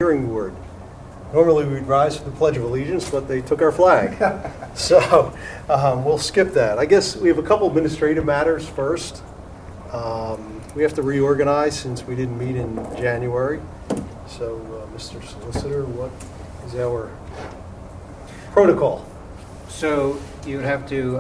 Steering Board. Normally we'd rise for the Pledge of Allegiance, but they took our flag. So we'll skip that. I guess we have a couple administrative matters first. We have to reorganize since we didn't meet in January. So, Mr. Solicitor, what is our protocol? So you would have to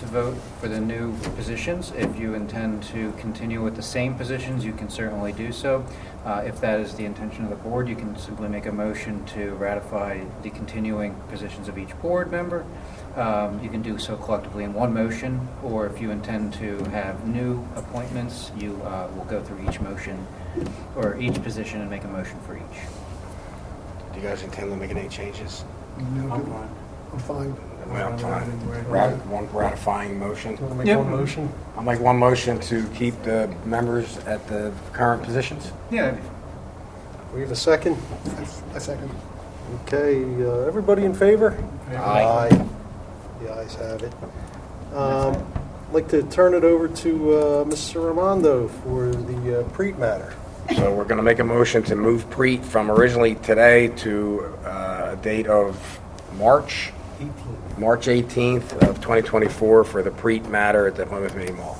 vote for the new positions. If you intend to continue with the same positions, you can certainly do so. If that is the intention of the board, you can simply make a motion to ratify the continuing positions of each board member. You can do so collectively in one motion, or if you intend to have new appointments, you will go through each motion or each position and make a motion for each. Do you guys intend on making any changes? No, I'm fine. Well, I'm fine. One ratifying motion. Do you want to make Yep. one motion? I'll make one motion to keep the members at the current positions. Yeah. We have a second? A second. Okay, everybody in favor? Aye. The ayes have it. I'd like to turn it over to Mr. Ramondo for the Preet matter. So we're going to make a motion to move Preet from originally today to a date of March 18th of 2024 for the Preet matter at the Plymouth Mini Mall.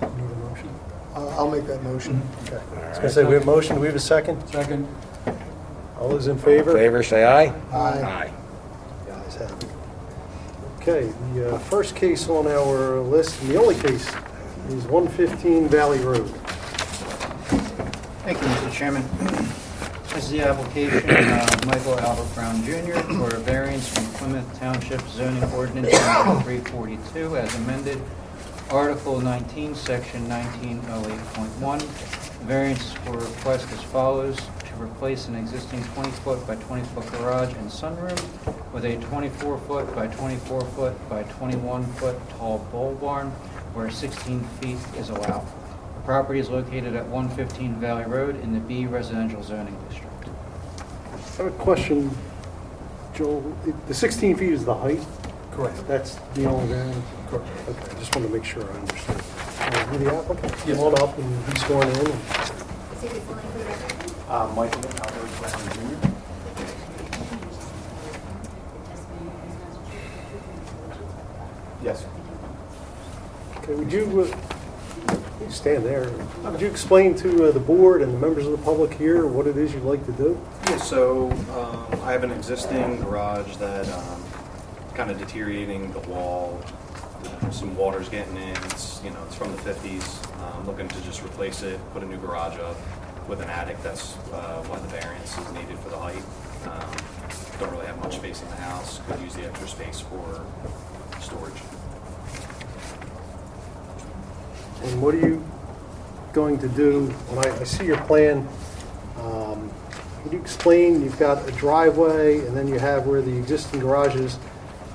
Need a motion? I'll make that motion. Okay. I was going to say, we have a motion. Do we have a second? Second. All those in favor? Favor, say aye. Aye. The ayes have it. Okay, the first case on our list, and the only case, is 115 Valley Road. Thank you, Mr. Chairman. This is the application of Michael Albert Brown Jr. for a variance from Plymouth Township zoning ordinance number 342 as amended, Article 19, Section 1908.1. The variance for request as follows: to replace an existing 20-foot by 20-foot garage and sunroom with a 24-foot by 24-foot by 21-foot tall pole barn where 16 feet is allowed. The property is located at 115 Valley Road in the B residential zoning district. I have a question, Joel. The 16 feet is the height? Correct. That's the only variance? Correct. Okay, I just wanted to make sure I understood. Who the applicant? Come on up and be sworn in. Michael Albert Brown Jr. Yes. Okay, would you stand there? Would you explain to the board and the members of the public here what it is you'd like to do? Yeah, so I have an existing garage that kind of deteriorating the wall. Some water's getting in. It's it's from the 50s. I'm looking to just replace it, put a new garage up with an attic. That's why the variance is needed for the height. Don't really have much space in the house. Could use the extra space for storage. And what are you going to do? When I see your plan, can you explain, you've got a driveway and then you have where the existing garage is.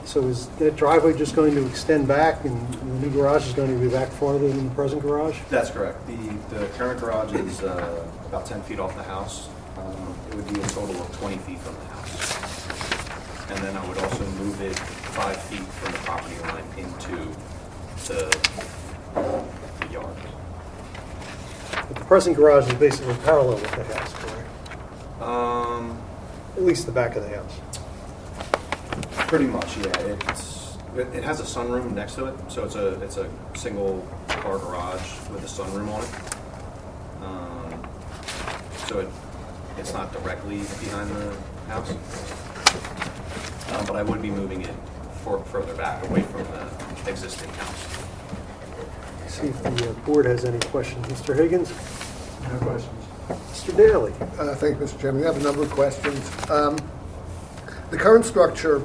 So is that driveway just going to extend back and the new garage is going to be back farther than the present garage? That's correct. The current garage is about 10 feet off the house. It would be a total of 20 feet from the house. And then I would also move it 5 feet from the property line into the yard. But the present garage is basically parallel with the house, correct? At least the back of the house. Pretty much, yeah. It has a sunroom next to it, so it's a single car garage with a sunroom on it. So it's not directly behind the house, but I would be moving it further back away from the existing house. See if the board has any questions. Mr. Higgins? No questions. Mr. Daly? Thank you, Mr. Chairman. I have a number of questions. The current structure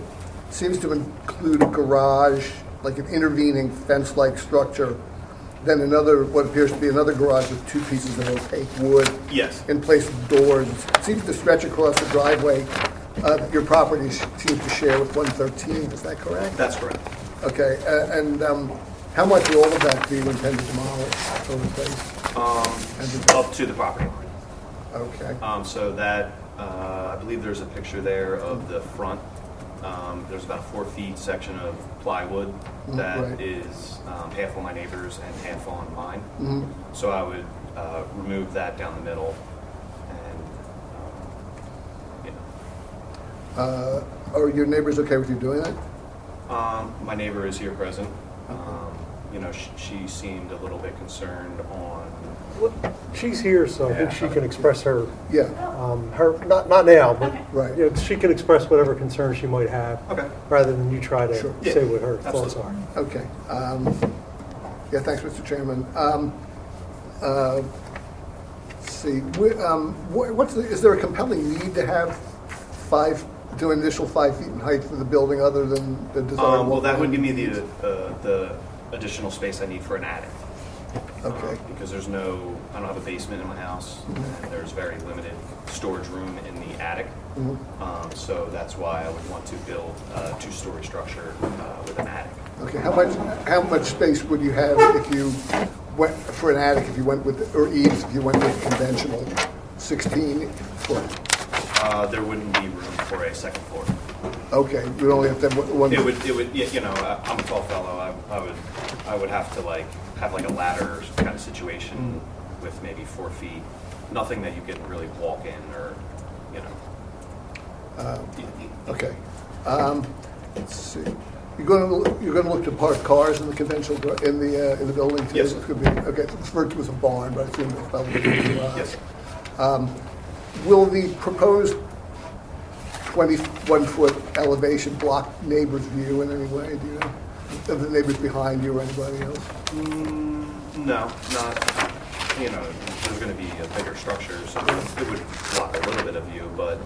seems to include a garage, like an intervening fence-like structure, then what appears to be another garage with two pieces of opaque wood. Yes. In place of doors. It seems to stretch across the driveway that your property seems to share with 113. Is that correct? That's correct. Okay. And how much of all of that do you intend to demolish or replace? Up to the property line. Okay. So that, I believe there's a picture there of the front. There's about a 4 feet section of plywood that right. is half on my neighbor's and half on mine. Mhm. So I would remove that down the middle and Are your neighbors okay with you doing that? My neighbor is here present. You know, she seemed a little bit concerned on, She's here, so I think she can express her, Yeah, not now, but right. you know, she can express whatever concerns she might have, okay. rather than you try to Sure. say what her Yeah, thoughts absolutely. are. Okay. Yeah, thanks, Mr. Chairman. Let's see, is there a compelling need to have do an initial 5 feet in height for the building other than the design? Well, that would give me the additional space I need for an attic. Okay. Because I don't have a basement in my house, and there's very limited storage room in the attic. So that's why I would want to build a 2-story structure with an attic. Okay, how much space would you have if you went for an attic, if you went with, or eaves, if you went with conventional 16 foot? There wouldn't be room for a second floor. Okay, you would only have to have one. It would, you know, I'm a tall fellow, I would have to have a ladder kind of situation with maybe 4 feet. Nothing that you can really walk in or, you know. Okay. Let's see. You're going to look to park cars in the conventional in the building too? Yes, sir. It could be, okay. It's referred to as a barn, but I assume it's probably a garage. Yes, sir. Will the proposed 21-foot elevation block neighbors' view in any way? Do you know? Of the neighbors behind you or anybody else? No, not, you know, there's going to be a bigger structure, so it would block a little bit of view, but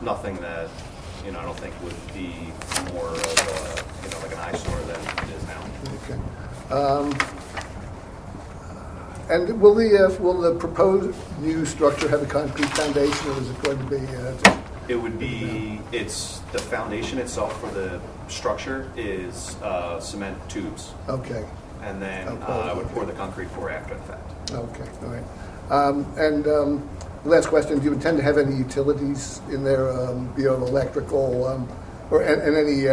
nothing that, you know, I don't think would be more of a, you know, like an eyesore than it is now. Okay. And will the proposed new structure have a concrete foundation, or is it going to be just? It would be, the foundation itself for the structure is cement tubes, Okay. and then I would pour the concrete for after the fact. Okay. All right. Last question: do you intend to have any utilities in there, be it electrical, or and any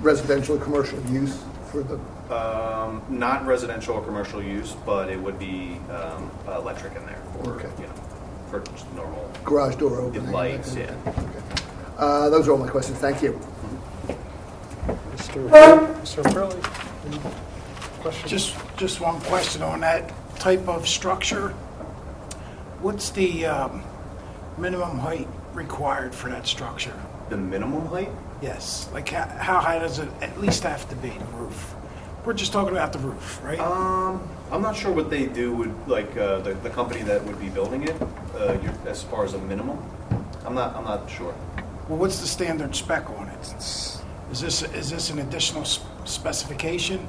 residential or commercial use for the? Not residential or commercial use, but it would be electric in there for, Okay. you know, for just normal Garage door opening. lights, that yeah. kind of thing? Okay. Those are all my questions. Thank you. Mr. Curley, any questions? Just one question on that type of structure. What's the minimum height required for that structure? The minimum height? Yes, like how high does it at least have to be, the roof? We're just talking about the roof, right? I'm not sure what they do with, like, the company that would be building it, as far as a minimum. I'm not sure. Well, what's the standard spec on it? Is this an additional specification?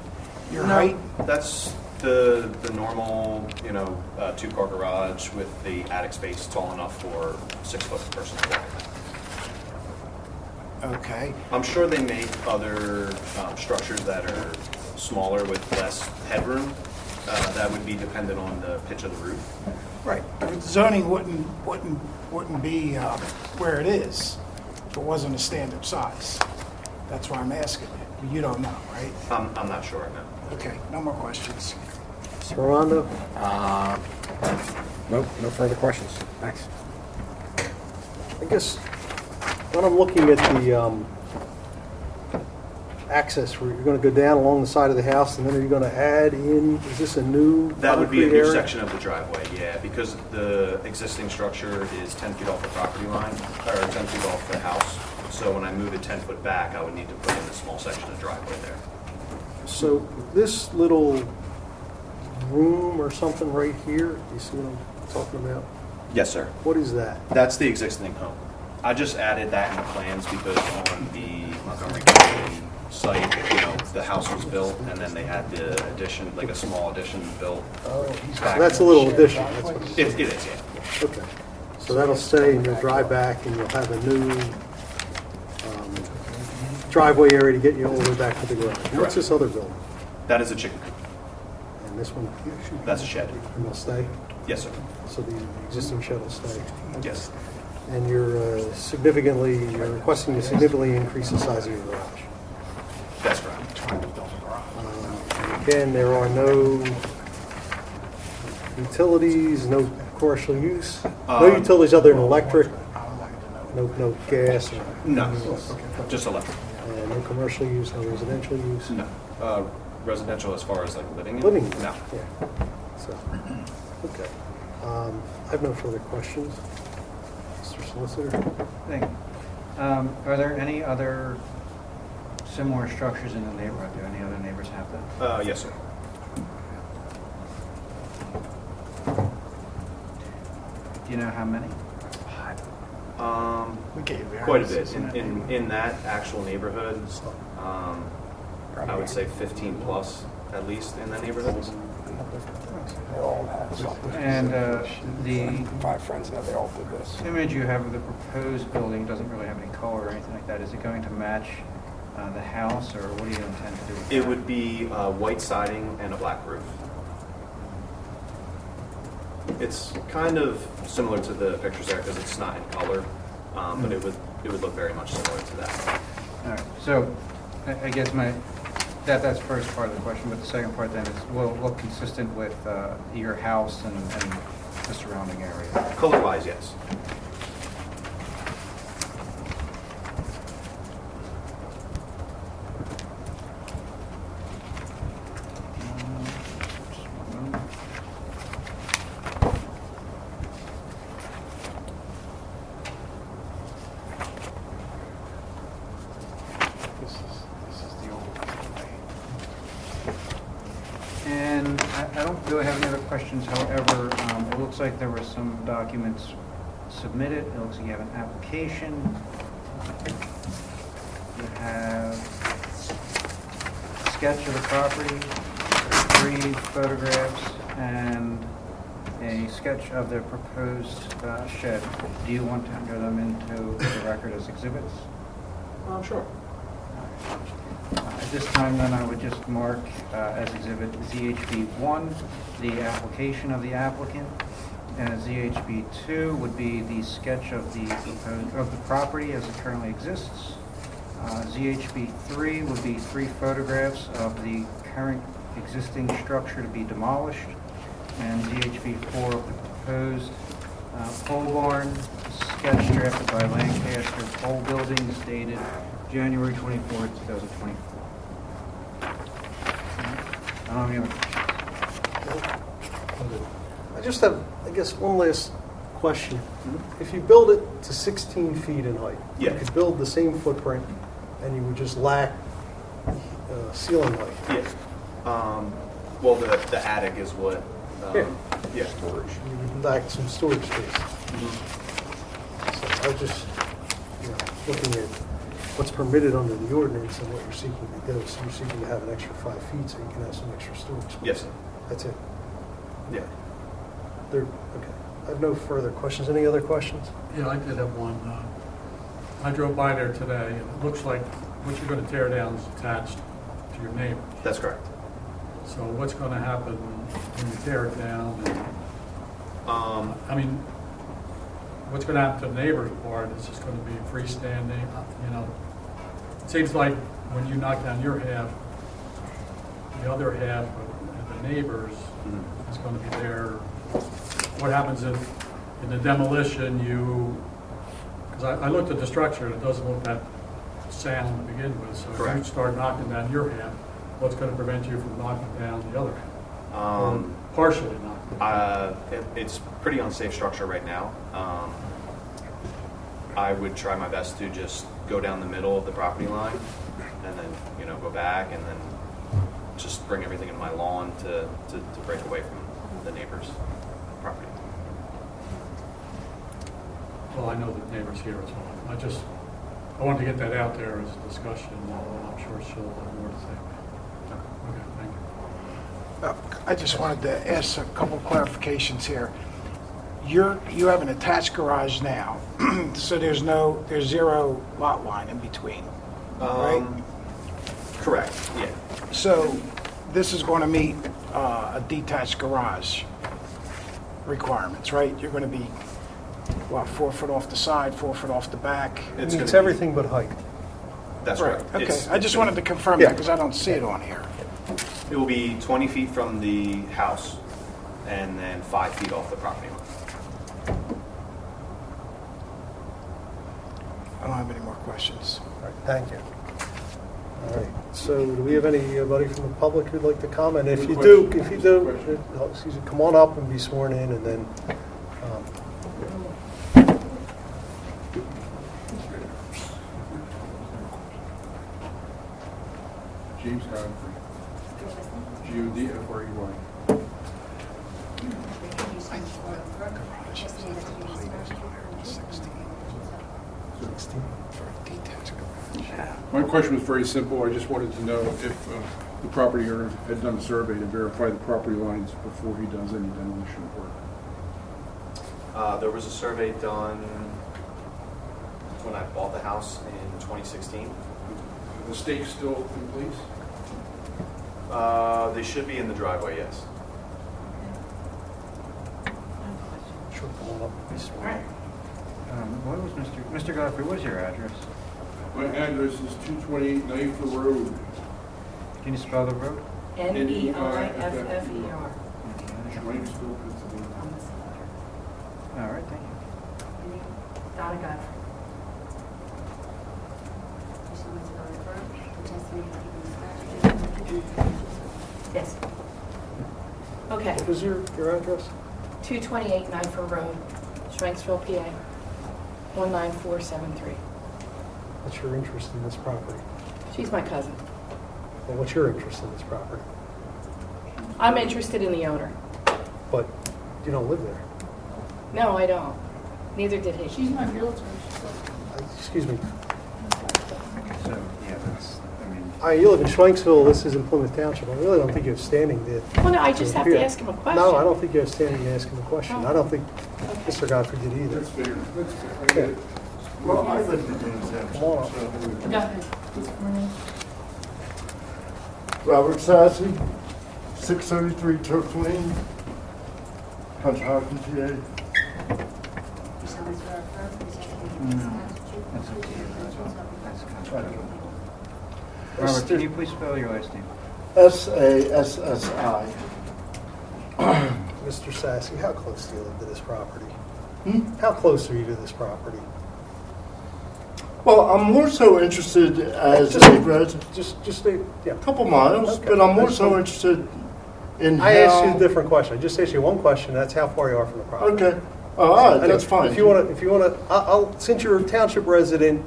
Your height? That's the normal, you know, 2-car garage with the attic space tall enough for 6-foot person to walk in. Okay. I'm sure they make other structures that are smaller with less headroom. That would be dependent on the pitch of the roof. Right. But zoning wouldn't be where it is if it wasn't a standard size. That's why I'm asking you. You don't know, right? I'm not sure, no. Okay. No more questions. Mr. Rondo? Nope, no further questions. Thanks. I guess when I'm looking at the access route, you're going to go down along the side of the house, and then are you going to add in, is this a new That would be a concrete new area? section of the driveway, yeah, because the existing structure is 10 feet off the property line, or 10 feet off the house. So when I move it 10 foot back, I would need to put in a small section of driveway there. So this little room or something right here, you see what I'm talking about? Yes, sir. What is that? That's the existing home. I just added that in the plans because on the Montgomery County site, you know, the house was built and then they had the addition, like a small addition built. So that's a little addition. That's what It is, yeah. Okay. So that'll stay, and you'll drive back, and you'll have a new driveway area to get you all the way back to the garage. What's Correct. this other building? That is a chicken coop. And this one? That's a shed. And they'll stay? Yes, sir. So the existing shed will stay? Yes. And you're requesting to significantly increase the size of your garage? That's correct. And again, there are no utilities, no commercial use? No utilities other than electric? No gas or? No, just electric. And no commercial use, no residential use? No. Residential as far as like living in? Living? No. Yeah. So, okay. I have no further questions. Mr. Solicitor? Thank you. Are there any other similar structures in the neighborhood? Do any other neighbors have that? Yes, sir. Do you know how many? We gave Quite a bit. variances In that actual neighborhood, I would say 15 plus at least in that neighborhood. They all have something. And the 5 friends now, they all did this. image you have of the proposed building doesn't really have any color or anything like that. Is it going to match the house, or what do you intend to do with It that? would be white siding and a black roof. It's kind of similar to the pictures there because it's not in color, but it would look very much similar to that. All right, so I guess that's the first part of the question, but the second part then is, will it look consistent with your house and the surrounding area? Color-wise, yes. Just one moment. This is the old way. And I don't really have any other questions, however, it looks like there were some documents submitted. It looks like you have an application. You have a sketch of the property, 3 photographs, and a sketch of the proposed shed. Do you want to enter them into the record as exhibits? Sure. At this time, then, I would just mark as Exhibit ZHB 1, the application of the applicant, and ZHB 2 would be the sketch of the property as it currently exists. ZHB 3 would be 3 photographs of the current existing structure to be demolished, and ZHB 4 of the proposed pole barn, sketch drafted by Lancaster Pole Buildings dated January 24, 2024. I don't have any other questions. I just have, I guess, one last question. If you build it to 16 feet in height, you Yeah. could build the same footprint, and you would just lack ceiling height. Yeah. Well, the attic is what. Yeah. Yeah. Storage. You would lack some storage space. So I was just, looking at what's permitted under the ordinance and what you're seeking to do. So you're seeking to have an extra 5 feet so you can have some extra storage space. Yes. That's it. Yeah. Okay. I have no further questions. Any other questions? Yeah, I did have one. I drove by there today, and it looks like what you're going to tear down is attached to your neighbor. That's correct. So what's going to happen when you tear it down? I mean, what's going to happen to the neighbor's part? Is this going to be freestanding? It seems like when you knock down your half, the other half of the neighbors is going to be there. What happens if in the demolition because I looked at the structure and it doesn't look that sound to begin with. So if you Correct. start knocking down your half, what's going to prevent you from knocking down the other half? Or Um, partially knocking down? It's pretty unsafe structure right now. I would try my best to just go down the middle of the property line and then, go back and then just bring everything in my lawn to break away from the neighbor's property. Well, I know the neighbor's here as well. I wanted to get that out there as a discussion. I'm sure she'll have more to say. Okay, thank you. I just wanted to ask a couple clarifications here. You have an attached garage now, so there's zero lot line in between, right? Correct, yeah. So this is going to meet a detached garage requirements, right? You're going to be, 4 foot off the side, 4 foot off the back? It It's meets gonna be- everything but height. That's Right, correct. okay. It's- I just it's wanted gonna- to confirm Yeah. that because I don't see it on here. It will be 20 feet from the house and then 5 feet off the property line. I don't have any more questions. All right, thank you. All right, so do we have anybody from the public who'd like to comment? If you do, excuse me, come on up and be sworn in, and then, James Godfrey. Godfrey. My question was very simple. I just wanted to know if the property owner had done a survey to verify the property lines before he does any demolition work. There was a survey done when I bought the house in 2016. Are the stakes still in place? They should be in the driveway, yes. sure, come on up and be sworn in. What was Mr. Godfrey, what is your address? My address is 228 Kniffer Road. Can you spell the road? Neiffer. Schweinsville, Pennsylvania. On this letter. All right, thank you. Donna Godfrey. Yes. Okay, What is your address? 228 Nightford Road, Schwenksville, PA, 19473. What's your interest in this property? She's my cousin. Well, what's your interest in this property? I'm interested in the owner. But you don't live there. No, I don't. Neither did he. She's my realtor. Excuse me. So, yeah, that's, I mean, You live in Schwenksville, this is in Plymouth Township. I really don't think you have standing there. Well, no, I just have to ask him a question. No, I don't think you have standing to ask him a question. Oh. I don't think Mr. Godfrey did either. That's fair. That's fair. I get it. Well, I lived in James Come on up. Go ahead. Robert Sassy, 633 Turf Lane, Conshohocken, PA. that's up to you. That's confidential. Robert, can you please spell your last name? Sassi. Mr. Sassy, how close do you live to this property? Hmm? How close are you to this property? Well, I'm more so interested as a resident, Just yeah. a couple miles, Okay. but I'm more so interested in how... I asked you a different question. I just asked you one question. That's how far you are from the property. Okay. All right, Anyway, that's fine. If you want to, I'll since you're a township resident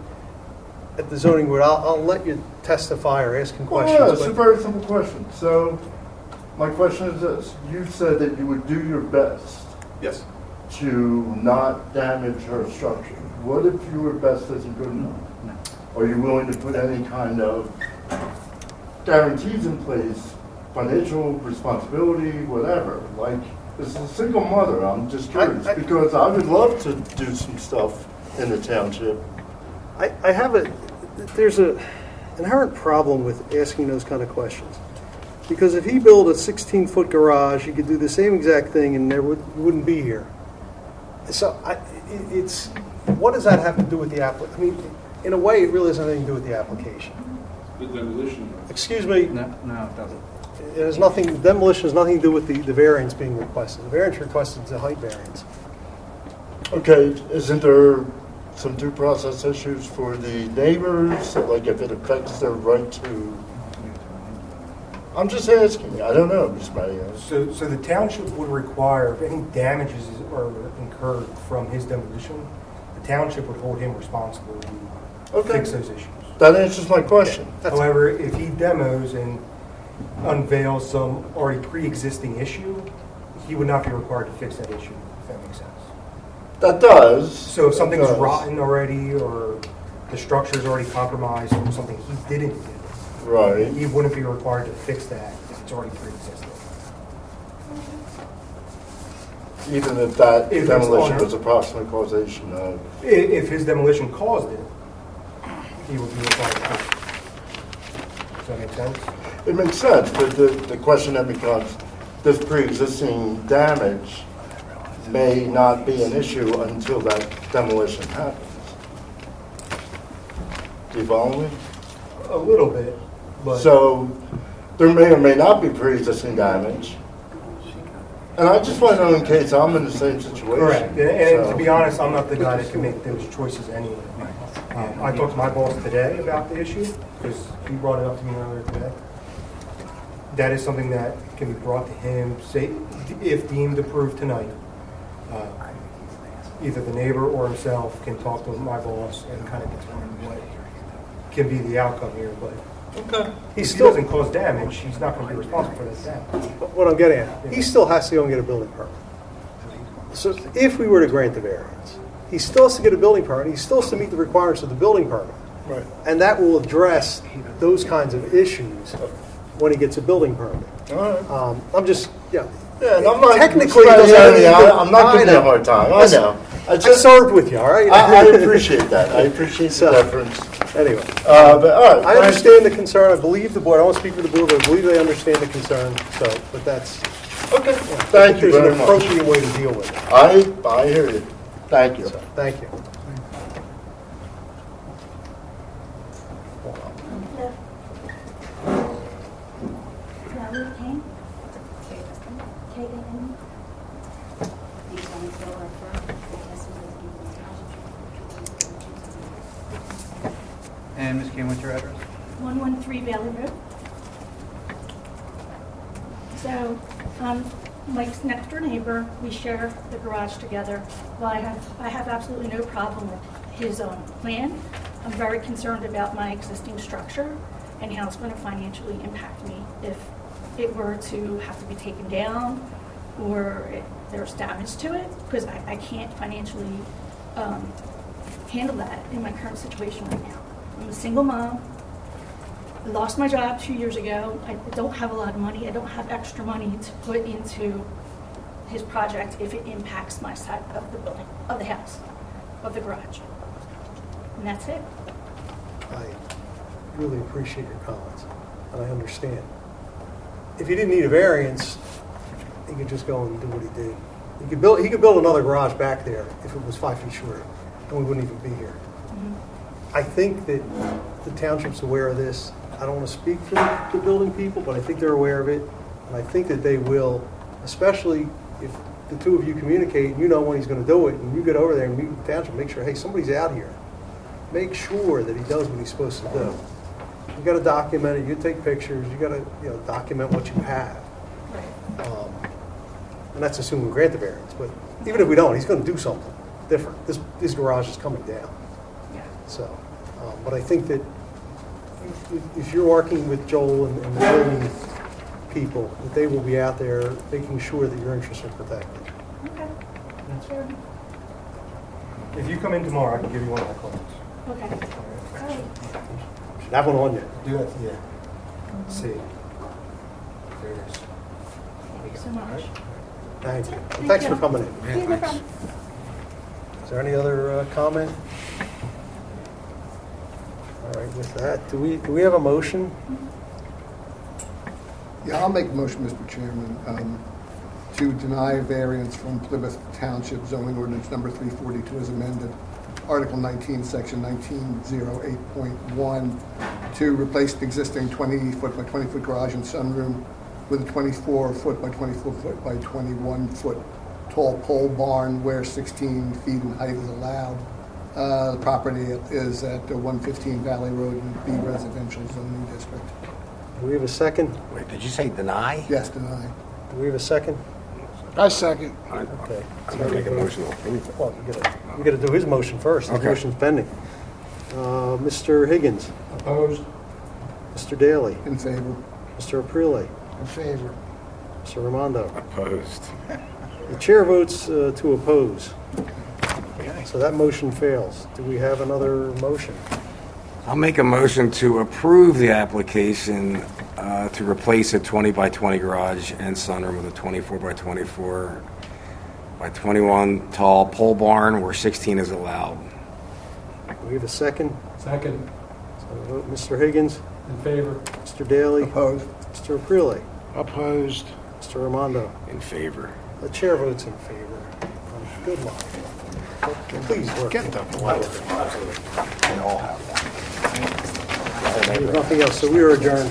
at the zoning board, I'll let you testify or ask him Well, questions. yeah, it's a but- very simple question. So, my question is this. You said that you would do your best Yes. to not damage her structure. What if your best isn't good enough? No. Are you willing to put any kind of guarantees in place, financial responsibility, whatever? Like, as a single mother, I'm just curious, because I would love to do some stuff in the township. I have there's an inherent problem with asking those kind of questions. Because if he built a 16-foot garage, he could do the same exact thing and wouldn't be here. So what does that have to do with the application? I mean, in a way, it really has nothing to do with the application. The demolition. Excuse me, No, it doesn't. it has nothing, demolition has nothing to do with the variance being requested. The variance requested is a height variance. Okay, isn't there some due process issues for the neighbors, like if it affects their right to... I'm just asking, I don't know, Ms. Mayor. So the township would require, if any damages are incurred from his demolition, the township would hold him responsible to Okay. fix those issues. That answers my question. However, if he demos and unveils some already pre-existing issue, he would not be required to fix that issue, if that makes sense. That does. So if something's It does. rotten already, or the structure's already compromised from something he didn't do, Right. he wouldn't be required to fix that if it's already pre-existing. Even if that If it's demolition on- was approximate causation of... If his demolition caused it, he would be required to fix it. Does that make sense? It makes sense, but the question then becomes, this pre-existing damage may not be an issue until that demolition happens. Do you follow me? A little bit, but So there may or may not be pre-existing damage, And I just want to know in case I'm in the same situation. Correct. And to So- be honest, I'm not the guy that can make those choices anyway. I talked to my boss today about the issue, because he brought it up to me earlier today. That is something that can be brought to him, say, if deemed approved tonight. Either the neighbor or himself can talk to my boss and kind of determine what can be the outcome here, but Okay. if he doesn't cause damage, he's not going to be responsible for that damage. What I'm getting at, he still has to go and get a building permit. So if we were to grant the variance, he still has to get a building permit, he still has to meet the requirements of the building permit. Right. And that will address those kinds of issues when he gets a building permit. All right. I'm just, yeah. Yeah, and I'm not Technically, it explaining doesn't have anything. anything to- I'm not giving I you a know. hard time. I Listen, know. I I just, served with you, all right? I appreciate that. I appreciate So- the deference. Anyway, But all right. I understand the concern, I believe the board, I won't speak for the board, but I believe they understand the concern, so, but that's, Okay. I Thank think you there's very an much. appropriate way to deal with it. I hear you. Thank you. So, thank you. Valerie Kane. K-A-N. These ones go are for the testimony of the And Ms. Kane, what's your address? 113 Valley Road. So, Mike's next door neighbor, we share the garage together. Well, I have absolutely no problem with his plan. I'm very concerned about my existing structure and how it's going to financially impact me if it were to have to be taken down or there's damage to it, because I can't financially handle that in my current situation right now. I'm a single mom. I lost my job 2 years ago. I don't have a lot of money. I don't have extra money to put into his project if it impacts my side of the building, of the house, of the garage. And that's it. I really appreciate your comments, and I understand. If he didn't need a variance, he could just go and do what he did. He could build another garage back there if it was 5 feet shorter, and we wouldn't even be here. I think that the township's aware of this. I don't want to speak for the building people, but I think they're aware of it, and I think that they will, especially if the two of you communicate, and you know when he's going to do it, and you get over there and meet with the township, make sure, hey, somebody's out here. Make sure that he does what he's supposed to do. You got to document it. You take pictures. You got to, document what you have. And that's assuming we grant the variance. But even if we don't, he's going to do something different. This garage is coming down. Yeah. So, but I think that if you're working with Joel and the building people, that they will be out there making sure that your interests are protected. Okay. That's fair. If you come in tomorrow, I can give you one of my cards. Okay. All right. Should have one on you. Do it, yeah. Let's see. There it is. Thank you so much. Thank you. Thank Thanks you. for coming in. Yeah, no problem. Is there any other comment? All right, with that, do we have a motion? Yeah, I'll make a motion, Mr. Chairman, to deny variance from Plymouth Township zoning ordinance number 342 as amended, Article 19, Section 1908.1, to replace the existing 20-foot by 20-foot garage and sunroom with a 24-foot by 24-foot by 21-foot tall pole barn where 16 feet in height is allowed. The property is at 115 Valley Road in the B residential zoning district. Do we have a second? Wait, did you say deny? Yes, deny. Do we have a second? I second. Okay. I'm going to make a motion to approve. Well, you got to do his motion first. His Okay. motion's pending. Mr. Higgins, Opposed? Mr. Daly, In favor. Mr. Aprile, In favor. Mr. Ramondo. Opposed. The chair votes to oppose. So that motion fails. Do we have another motion? I'll make a motion to approve the application to replace a 20 by 20 garage and sunroom with a 24 by 24 by 21 tall pole barn where 16 is allowed. Do we have a second? Second, So we vote Mr. Higgins, in favor. Mr. Daly, Opposed. Mr. Aprile, Opposed. Mr. Ramondo. In favor. The chair votes in favor. Good luck. Please work. Get the They all have that. There's nothing else, so we are adjourned.